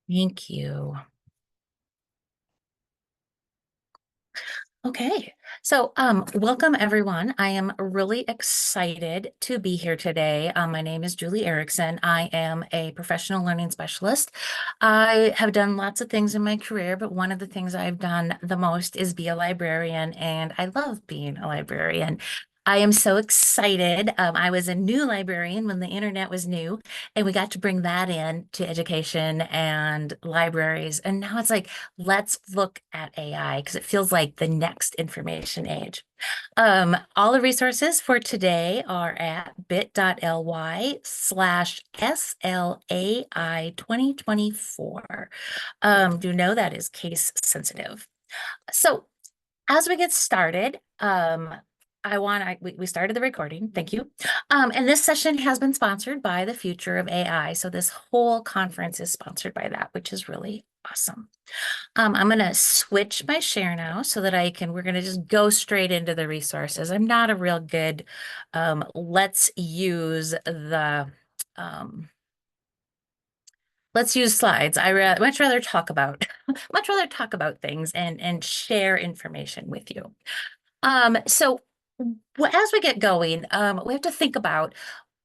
Thank you. Okay, so welcome everyone. I am really excited to be here today. My name is Julie Erickson. I am a professional learning specialist. I have done lots of things in my career, but one of the things I've done the most is be a librarian, and I love being a librarian. I am so excited. I was a new librarian when the internet was new, and we got to bring that in to education and libraries. And now it's like, let's look at AI because it feels like the next information age. All the resources for today are at bit.ly/SLAI 2024. Do know that is case sensitive. So as we get started, we started the recording. Thank you. And this session has been sponsored by the Future of AI. So this whole conference is sponsored by that, which is really awesome. I'm going to switch my share now so that we're going to just go straight into the resources. I'm not a real good, let's use um, let's use slides. Much rather talk about, much rather talk about things and share information with you. So as we get going, we have to think about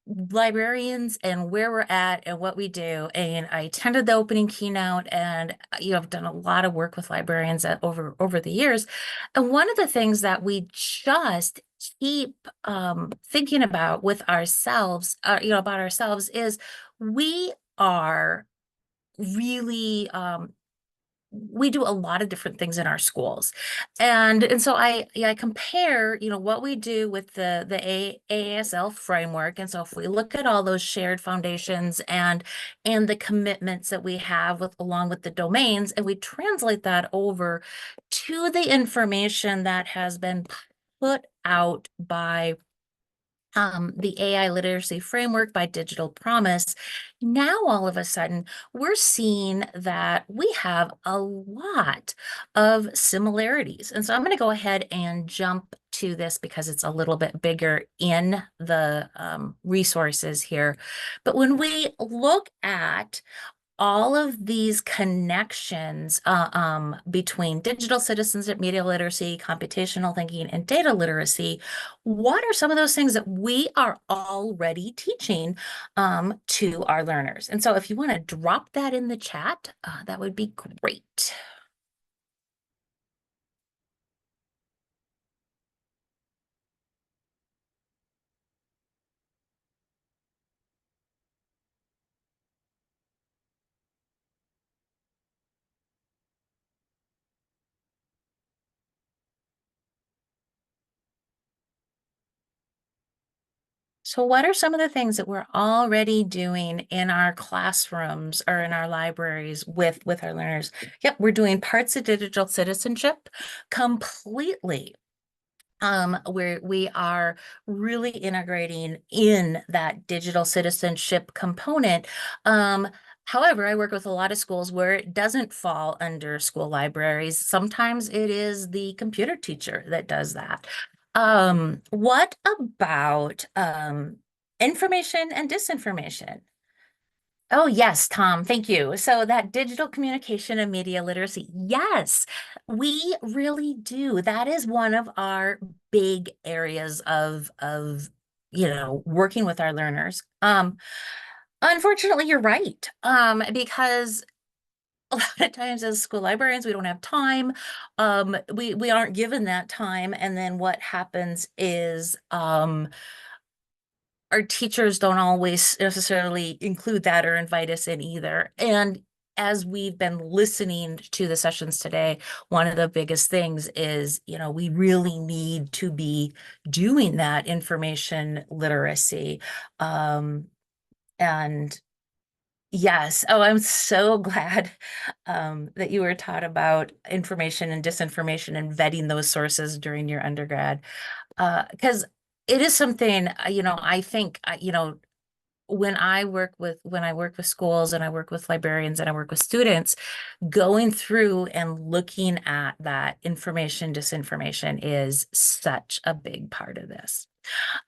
librarians and where we're at and what we do. And I attended the opening keynote, and I've done a lot of work with librarians over the years. And one of the things that we just keep thinking about with ourselves, about ourselves is we are really we do a lot of different things in our schools. And so I compare, what we do with the AASL framework. And so if we look at all those shared foundations and the commitments that we have along with the domains, and we translate that over to the information that has been put out by the AI literacy framework by Digital Promise, now all of a sudden we're seeing that we have a lot of similarities. And so I'm going to go ahead and jump to this because it's a little bit bigger in the resources here. But when we look at all of these connections between digital citizenship, media literacy, computational thinking, and data literacy, what are some of those things that we are already teaching to our learners? And so if you want to drop that in the chat, that would be great. So what are some of the things that we're already doing in our classrooms or in our libraries with our learners? Yep, we're doing parts of digital citizenship completely. Where we are really integrating in that digital citizenship component. However, I work with a lot of schools where it doesn't fall under school libraries. Sometimes it is the computer teacher that does that. What about information and disinformation? Oh, yes, Tom, thank you. So that digital communication and media literacy, yes, we really do. That is one of our big areas of working with our learners. Unfortunately, you're right. Because a lot of times as school librarians, we don't have time. We aren't given that time. And then what happens is our teachers don't always necessarily include that or invite us in either. And as we've been listening to the sessions today, one of the biggest things is, we really need to be doing that information literacy. And yes, oh, I'm so glad that you were taught about information and disinformation and vetting those sources during your undergrad. Because it is something, I think, when I work with schools and I work with librarians and I work with students, going through and looking at that information disinformation is such a big part of this.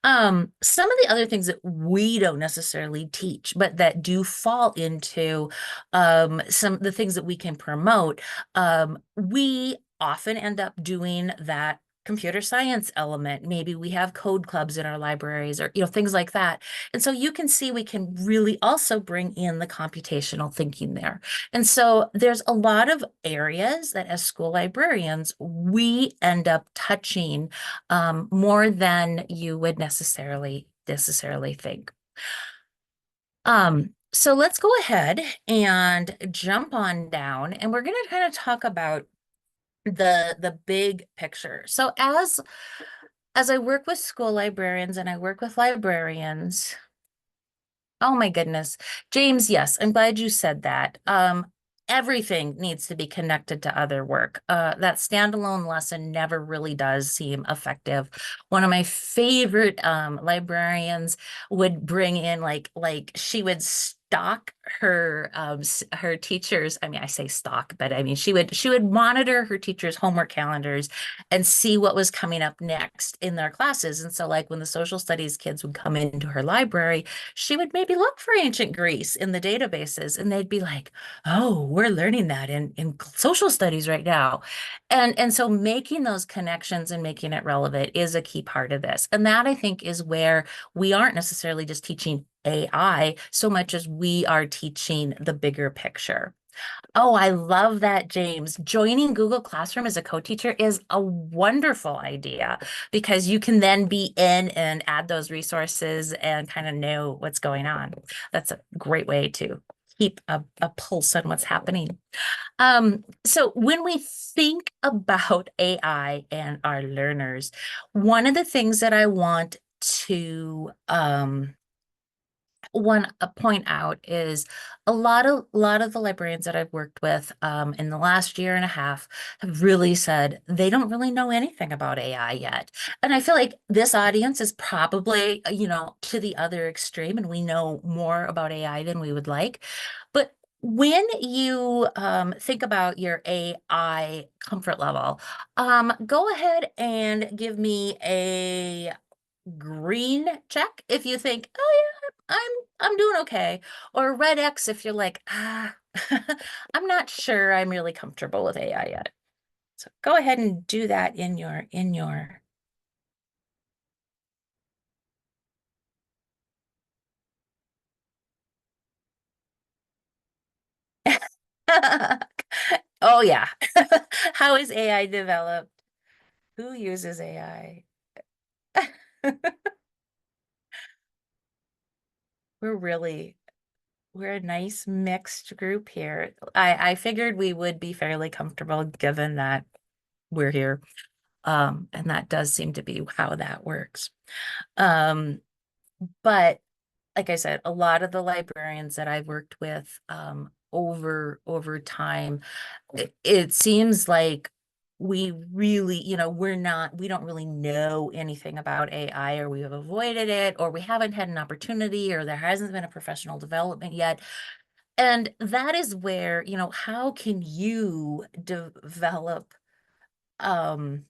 Some of the other things that we don't necessarily teach, but that do fall into some of the things that we can promote, we often end up doing that computer science element. Maybe we have code clubs in our libraries or, things like that. And so you can see we can really also bring in the computational thinking there. And so there's a lot of areas that as school librarians, we end up touching more than you would necessarily think. So let's go ahead and jump on down, and we're going to kind of talk about the big picture. So as I work with school librarians and I work with librarians, oh my goodness. James, yes, I'm glad you said that. Everything needs to be connected to other work. That standalone lesson never really does seem effective. One of my favorite librarians would bring in like she would stalk her teachers. I mean, I say stalk, but I mean she would monitor her teachers' homework calendars and see what was coming up next in their classes. And so like when the social studies kids would come into her library, she would maybe look for ancient Greece in the databases and they'd be like, oh, we're learning that in social studies right now. And so making those connections and making it relevant is a key part of this. And that I think is where we aren't necessarily just teaching AI so much as we are teaching the bigger picture. Oh, I love that, James. Joining Google Classroom as a co-teacher is a wonderful idea because you can then be in and add those resources and kind of know what's going on. That's a great way to keep a pulse on what's happening. So when we think about AI and our learners, one of the things that I want to one point out is a lot of the librarians that I've worked with in the last year and a half have really said they don't really know anything about AI yet. And I feel like this audience is probably, to the other extreme, and we know more about AI than we would like. But when you think about your AI comfort level, go ahead and give me a green check if you think, oh yeah, I'm doing okay, or red X if you're like, I'm not sure I'm really comfortable with AI yet. So go ahead and do that in your Oh yeah. How is AI developed? Who uses AI? We're really we're a nice mixed group here. I figured we would be fairly comfortable given that we're here. And that does seem to be how that works. Um, but like I said, a lot of the librarians that I've worked with over time, it seems like we really, we don't really know anything about AI, or we have avoided it, or we haven't had an opportunity, or there hasn't been a professional development yet. And that is where, how can you develop um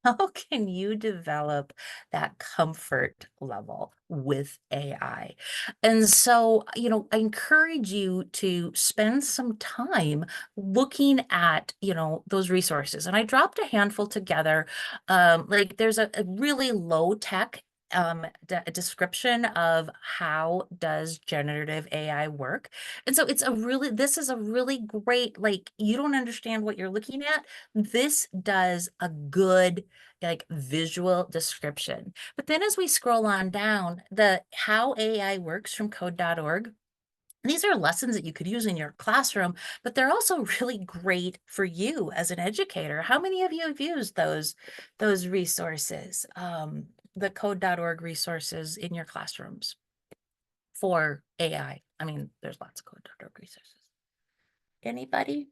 how can you develop that comfort level with AI? And so, I encourage you to spend some time looking at, those resources. And I dropped a handful together. Like there's a really low tech description of how does generative AI work. And so this is a really great, like, you don't understand what you're looking at. This does a good like visual description. But then as we scroll on down, the how AI works from code.org, these are lessons that you could use in your classroom, but they're also really great for you as an educator. How many of you have used those resources, the code.org resources in your classrooms for AI? I mean, there's lots of code.org resources. Anybody?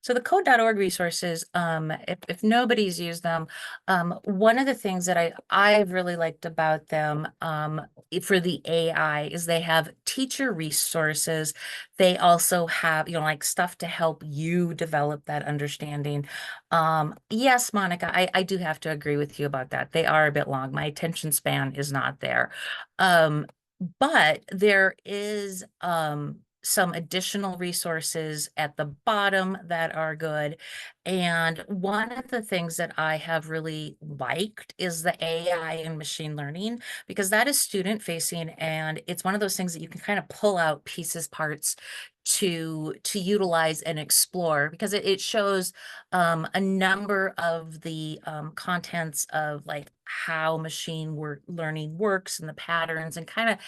So the code.org resources, if nobody's used them, one of the things that I've really liked about them for the AI is they have teacher resources. They also have, like stuff to help you develop that understanding. Yes, Monica, I do have to agree with you about that. They are a bit long. My attention span is not there. Um, but there is some additional resources at the bottom that are good. And one of the things that I have really liked is the AI and machine learning, because that is student facing, and it's one of those things that you can kind of pull out pieces, parts to utilize and explore, because it shows a number of the contents of like how learning works and the patterns, and kind of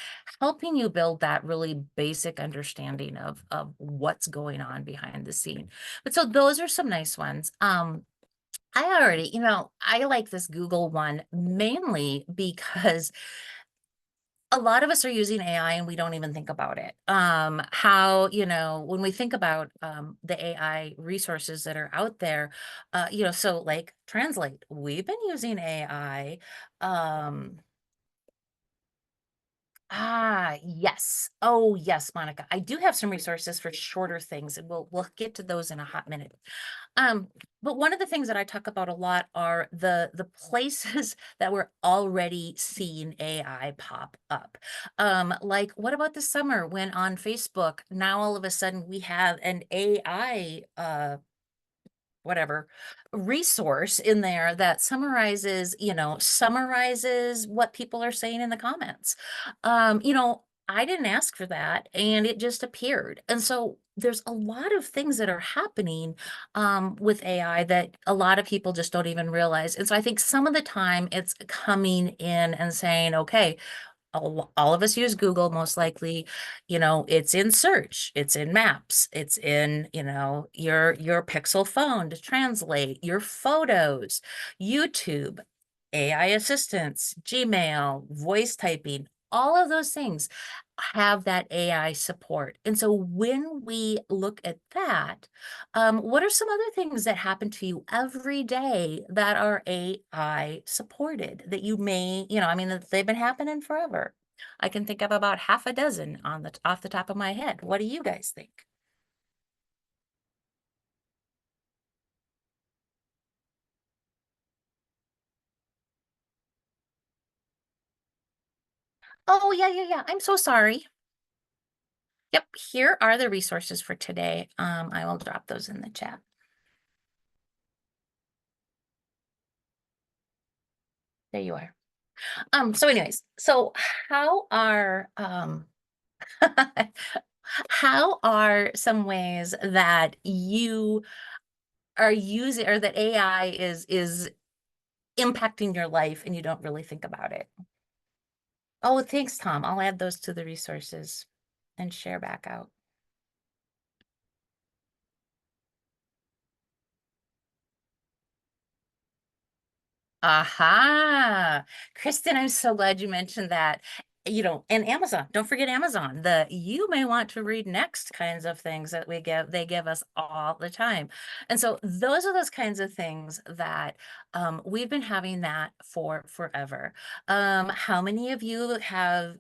helping you build that really basic understanding of what's going on behind the scene. But so those are some nice ones. I like this Google one mainly because a lot of us are using AI and we don't even think about it. When we think about the AI resources that are out there, so like Translate, we've been using AI. Um, yes. Oh, yes, Monica. I do have some resources for shorter things, and we'll get to those in a hot minute. Um, but one of the things that I talk about a lot are the places that we're already seeing AI pop up. Like what about the summer when on Facebook, now all of a sudden we have an AI whatever resource in there that summarizes what people are saying in the comments. I didn't ask for that and it just appeared. And so there's a lot of things that are happening with AI that a lot of people just don't even realize. And so I think some of the time it's coming in and saying, okay, all of us use Google most likely. It's in search, it's in maps, it's in, your Pixel phone to translate your photos, YouTube, AI assistants, Gmail, voice typing, all of those things have that AI support. And so when we look at that, what are some other things that happen to you every day that are AI supported that you may, they've been happening forever? I can think of about half a dozen off the top of my head. What do you guys think? Oh, yeah, yeah, yeah. I'm so sorry. Yep, here are the resources for today. I will drop those in the chat. There you are. So anyways, so how are how are some ways that you are using, or that AI is impacting your life and you don't really think about it? Oh, thanks, Tom. I'll add those to the resources and share back out. Aha. Kristen, I'm so glad you mentioned that. And Amazon, don't forget Amazon, you may want to read next kinds of things that they give us all the time. And so those are those kinds of things that we've been having that for forever. How many of you have,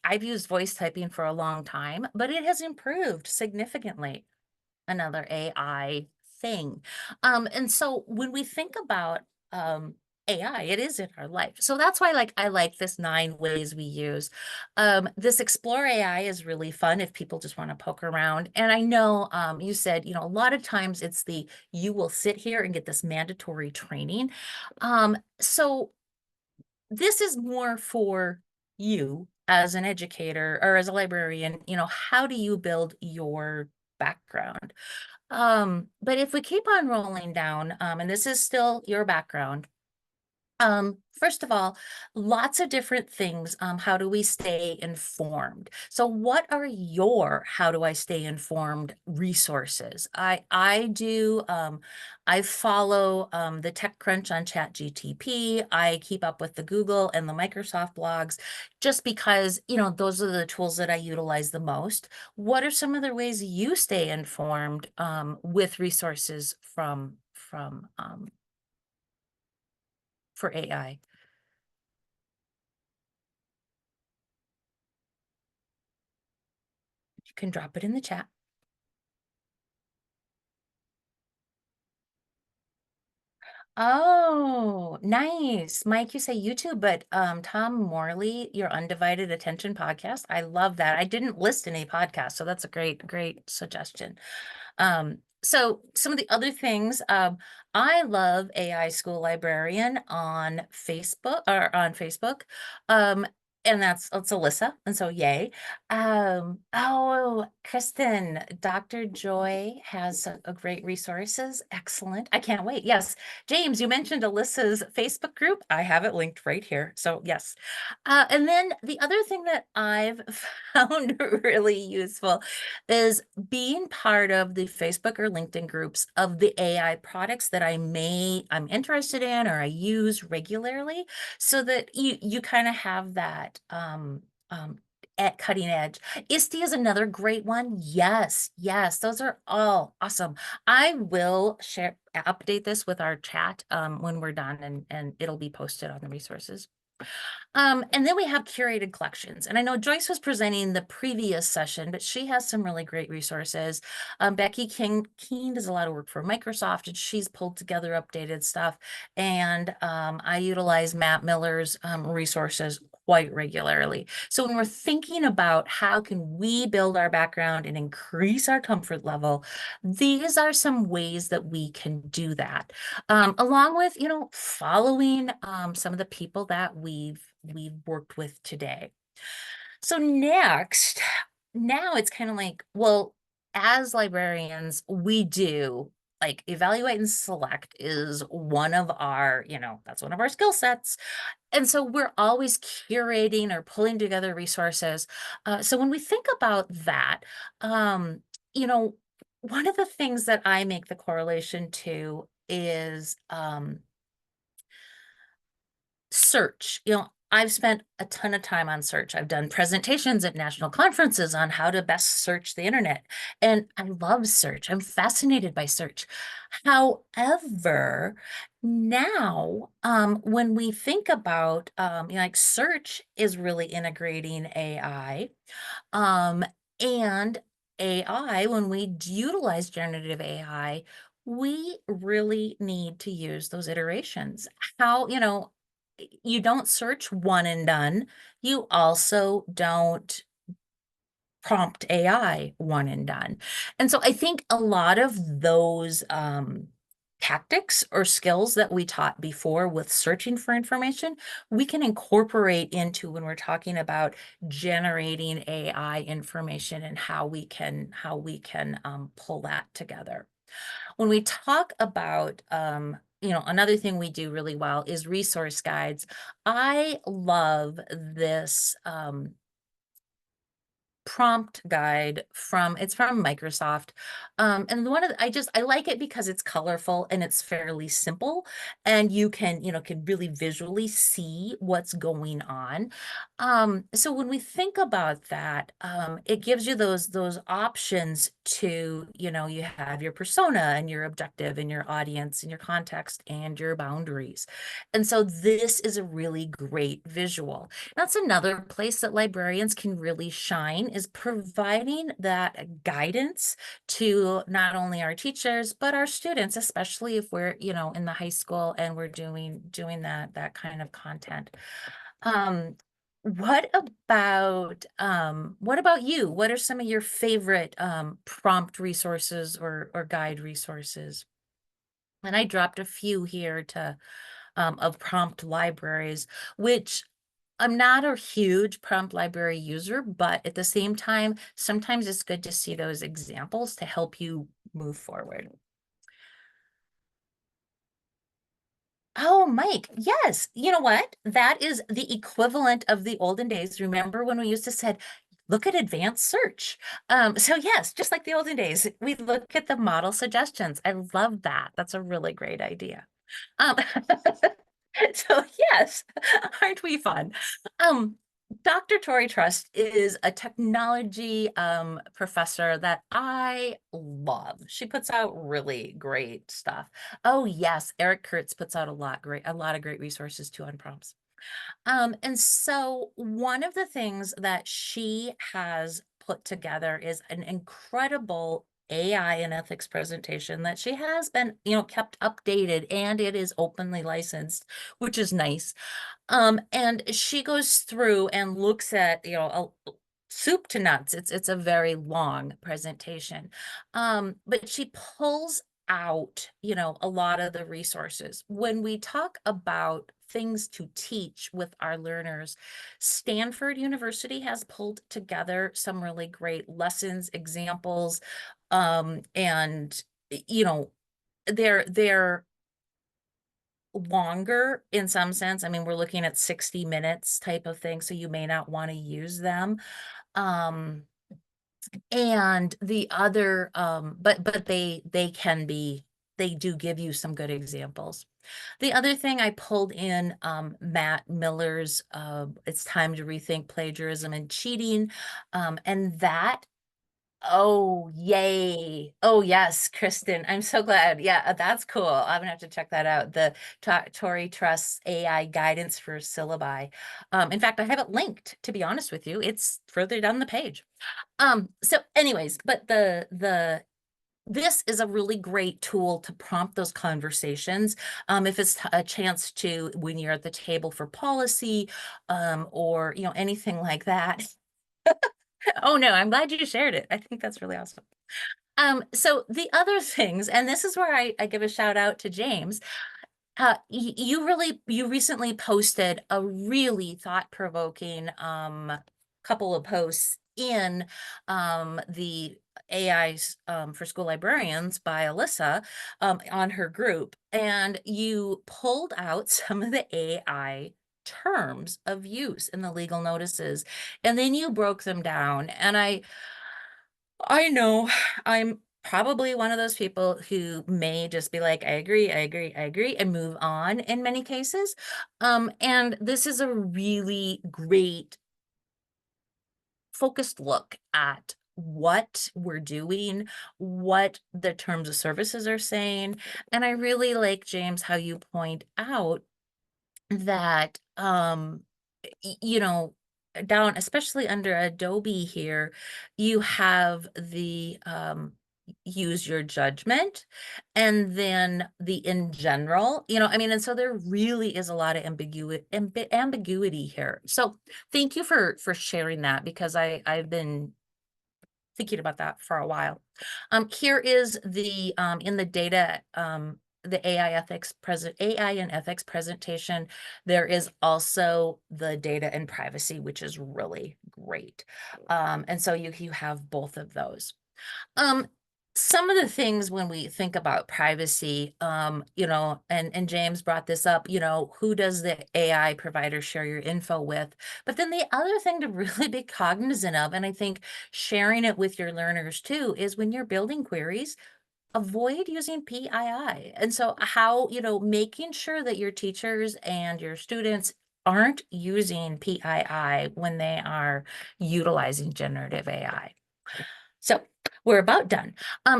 I've used voice typing for a long time, but it has improved significantly. Another AI thing. And so when we think about AI, it is in our life. So that's why I like this 9 ways we use. This Explore AI is really fun if people just want to poke around. And I know you said, a lot of times it's you will sit here and get this mandatory training. So this is more for you as an educator or as a librarian. How do you build your background? But if we keep on rolling down, and this is still your background, First of all, lots of different things. How do we stay informed? So what are your how do I stay informed resources? I follow the TechCrunch on ChatGTP. I keep up with the Google and the Microsoft blogs just because, those are the tools that I utilize the most. What are some other ways you stay informed with resources from for AI? You can drop it in the chat. Oh, nice. Mike, you say YouTube, but Tom Morley, Your Undivided Attention podcast. I love that. I didn't list any podcasts, so that's a great suggestion. So some of the other things, I love AI School Librarian on Facebook. Um, and that's Alyssa, and so yay. Oh, Kristen, Dr. Joy has a great resources. Excellent. I can't wait. Yes. James, you mentioned Alyssa's Facebook group. I have it linked right here. So yes. And then the other thing that I've found really useful is being part of the Facebook or LinkedIn groups of the AI products that I'm interested in or I use regularly, so that you kind of have that at cutting edge. ISTE is another great one. Yes, those are all awesome. I will update this with our chat when we're done, and it'll be posted on the resources. And then we have curated collections. And I know Joyce was presenting the previous session, but she has some really great resources. Becky Keene does a lot of work for Microsoft, and she's pulled together updated stuff. And I utilize Matt Miller's resources quite regularly. So when we're thinking about how can we build our background and increase our comfort level, these are some ways that we can do that. Along with, following some of the people that we've worked with today. So next, now it's kind of like, well, as librarians, we do like evaluate and select is one of our, that's one of our skill sets. And so we're always curating or pulling together resources. So when we think about that, you know, one of the things that I make the correlation to is search. I've spent a ton of time on search. I've done presentations at national conferences on how to best search the internet. And I love search. I'm fascinated by search. However, now, when we think about, like search is really integrating AI, um, and AI, when we utilize generative AI, we really need to use those iterations. You don't search one and done. You also don't prompt AI one and done. And so I think a lot of those tactics or skills that we taught before with searching for information, we can incorporate into when we're talking about generating AI information and how we can pull that together. When we talk about another thing we do really well is resource guides. I love this prompt guide it's from Microsoft. And I like it because it's colorful and it's fairly simple, and you can really visually see what's going on. So when we think about that, it gives you those options to, you have your persona and your objective and your audience and your context and your boundaries. And so this is a really great visual. That's another place that librarians can really shine, is providing that guidance to not only our teachers, but our students, especially if we're, in the high school and we're doing that kind of content. Um, what about you? What are some of your favorite prompt resources or guide resources? And I dropped a few here of prompt libraries, which I'm not a huge prompt library user, but at the same time, sometimes it's good to see those examples to help you move forward. Oh Mike, yes. You know what? That is the equivalent of the olden days. Remember when we used to said, look at advanced search. So yes, just like the olden days, we look at the model suggestions. I love that. That's a really great idea. Um, so yes, aren't we fun? Um, Dr. Tori Trust is a technology professor that I love. She puts out really great stuff. Oh yes, Eric Kurtz puts out a lot of great resources too on prompts. And so one of the things that she has put together is an incredible AI and ethics presentation that she has been, kept updated, and it is openly licensed, which is nice. And she goes through and looks at, soup to nuts. It's a very long presentation. But she pulls out, a lot of the resources. When we talk about things to teach with our learners, Stanford University has pulled together some really great lessons, examples, and they're longer in some sense. I mean, we're looking at 60 minutes type of thing, so you may not want to use them. Um, and the other, but they do give you some good examples. The other thing I pulled in, Matt Miller's, It's Time to Rethink Plagiarism and Cheating. And that Oh, yay. Oh, yes, Kristen. I'm so glad. Yeah, that's cool. I'm gonna have to check that out. The Tori Trust's AI guidance for syllabi. In fact, I have it linked, to be honest with you. It's further down the page. So anyways, but this is a really great tool to prompt those conversations. If it's a chance to, when you're at the table for policy, or anything like that. Oh no, I'm glad you shared it. I think that's really awesome. So the other things, and this is where I give a shout out to James. You recently posted a really thought-provoking couple of posts in the AIs for School Librarians by Alyssa on her group, and you pulled out some of the AI terms of use in the legal notices, and then you broke them down. And I know I'm probably one of those people who may just be like, I agree, I agree, I agree, and move on in many cases. And this is a really great focused look at what we're doing, what the terms of services are saying. And I really like, James, how you point out that you know, down, especially under Adobe here, you have the use your judgment, and then the in general, I mean, and so there really is a lot of ambiguity here. So thank you for sharing that, because I've been thinking about that for a while. Here is the in the data, the AI and ethics presentation. There is also the data and privacy, which is really great. And so you have both of those. Um, some of the things when we think about privacy, and James brought this up, who does the AI provider share your info with? But then the other thing to really be cognizant of, and I think sharing it with your learners too, is when you're building queries, avoid using PII. And so making sure that your teachers and your students aren't using PII when they are utilizing generative AI. So we're about done.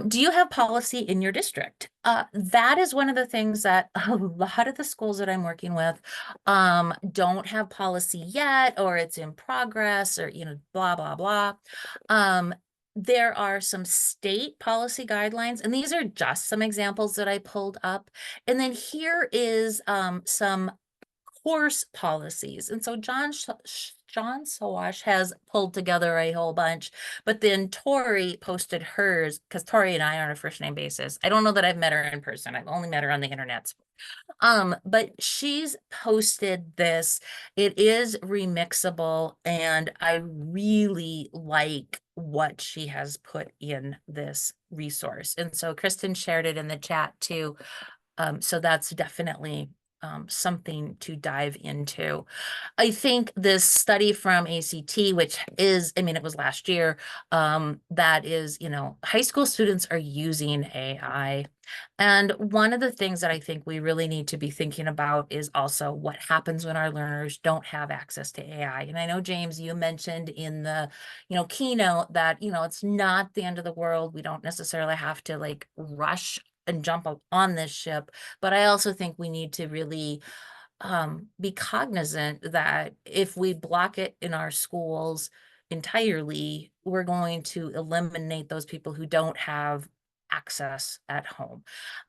Do you have policy in your district? That is one of the things that a lot of the schools that I'm working with don't have policy yet, or it's in progress, or, blah, blah, blah. There are some state policy guidelines, and these are just some examples that I pulled up. And then here is some course policies. And so John Sowash has pulled together a whole bunch, but then Tori posted hers, because Tori and I are on a first name basis. I don't know that I've met her in person. I've only met her on the internet. But she's posted this. It is remixable, and I really like what she has put in this resource. And so Kristen shared it in the chat too. So that's definitely something to dive into. I think this study from ACT, which is, I mean, it was last year, that is, high school students are using AI. And one of the things that I think we really need to be thinking about is also what happens when our learners don't have access to AI. And I know, James, you mentioned in the, keynote that, it's not the end of the world. We don't necessarily have to like rush and jump on this ship. But I also think we need to really be cognizant that if we block it in our schools entirely, we're going to eliminate those people who don't have access at home.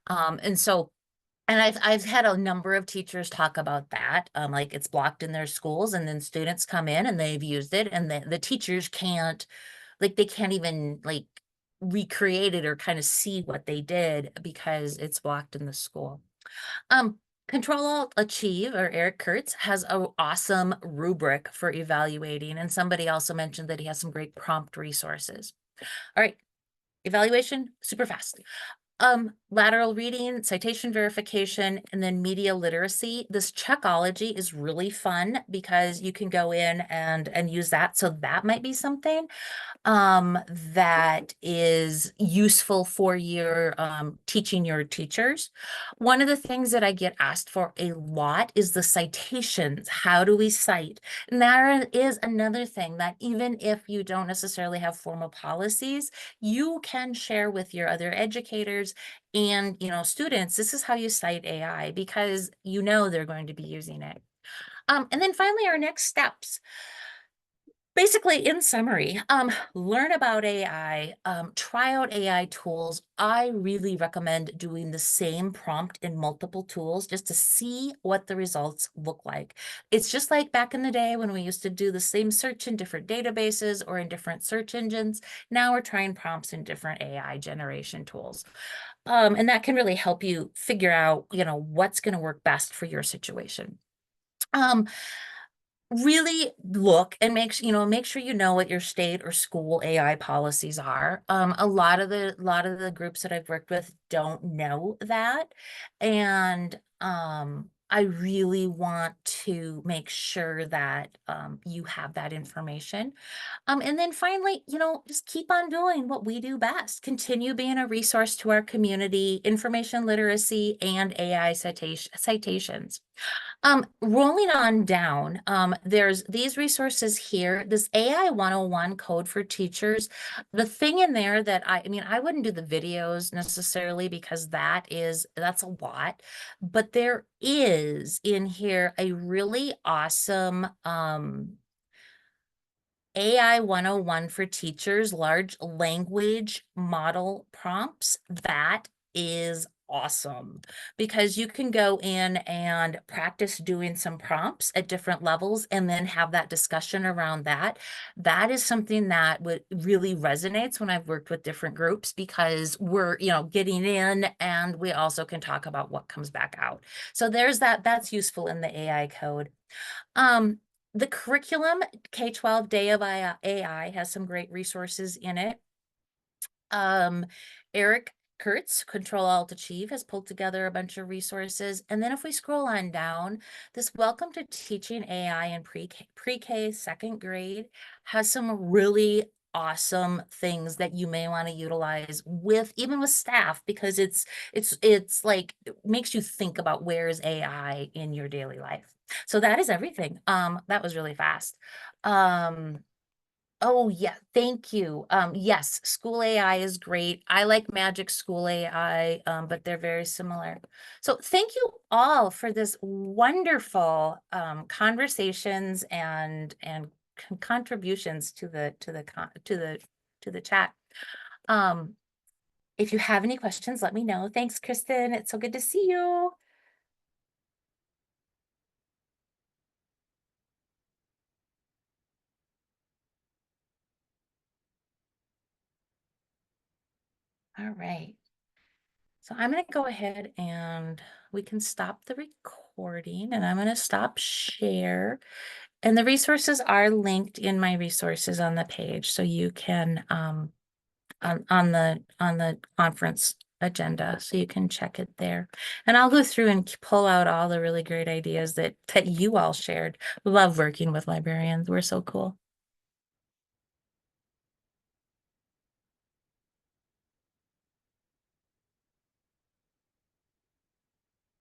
And I've had a number of teachers talk about that, like it's blocked in their schools, and then students come in and they've used it, and the teachers can't, like, they can't even like recreate it or kind of see what they did because it's blocked in the school. Um, Control Alt Achieve, or Eric Kurtz, has an awesome rubric for evaluating, and somebody also mentioned that he has some great prompt resources. All right, evaluation, super fast. Lateral reading, citation verification, and then media literacy. This Checkology is really fun because you can go in and use that. So that might be something that is useful for your teaching your teachers. One of the things that I get asked for a lot is the citations. How do we cite? And that is another thing that even if you don't necessarily have formal policies, you can share with your other educators and students. This is how you cite AI because they're going to be using it. And then finally, our next steps. Basically, in summary, learn about AI, try out AI tools. I really recommend doing the same prompt in multiple tools just to see what the results look like. It's just like back in the day when we used to do the same search in different databases or in different search engines. Now we're trying prompts in different AI generation tools. And that can really help you figure out, what's going to work best for your situation. Really look and make sure you know what your state or school AI policies are. A lot of the groups that I've worked with don't know that, and I really want to make sure that you have that information. And then finally, just keep on doing what we do best. Continue being a resource to our community, information literacy, and AI citations. Rolling on down, there's these resources here, this AI 101 code for teachers. The thing in there that I mean, I wouldn't do the videos necessarily because that's a lot, but there is in here a really awesome, AI 101 for teachers, large language model prompts. That is awesome because you can go in and practice doing some prompts at different levels and then have that discussion around that. That is something that would really resonates when I've worked with different groups because we're, getting in and we also can talk about what comes back out. So there's that's useful in the AI code. The curriculum, K-12 Day of AI, has some great resources in it. Eric Kurtz, Control Alt Achieve, has pulled together a bunch of resources. And then if we scroll on down, this Welcome to Teaching AI in Pre-K second grade has some really awesome things that you may want to utilize even with staff because it's like it makes you think about where is AI in your daily life. So that is everything. That was really fast. Oh yeah, thank you. Yes, School AI is great. I like Magic School AI, but they're very similar. So thank you all for this wonderful conversations and contributions to the chat. If you have any questions, let me know. Thanks, Kristen. It's so good to see you. All right. So I'm going to go ahead and we can stop the recording and I'm going to stop share. And the resources are linked in my resources on the page. So you can, on the conference agenda, so you can check it there. And I'll go through and pull out all the really great ideas that you all shared. Love working with librarians. We're so cool.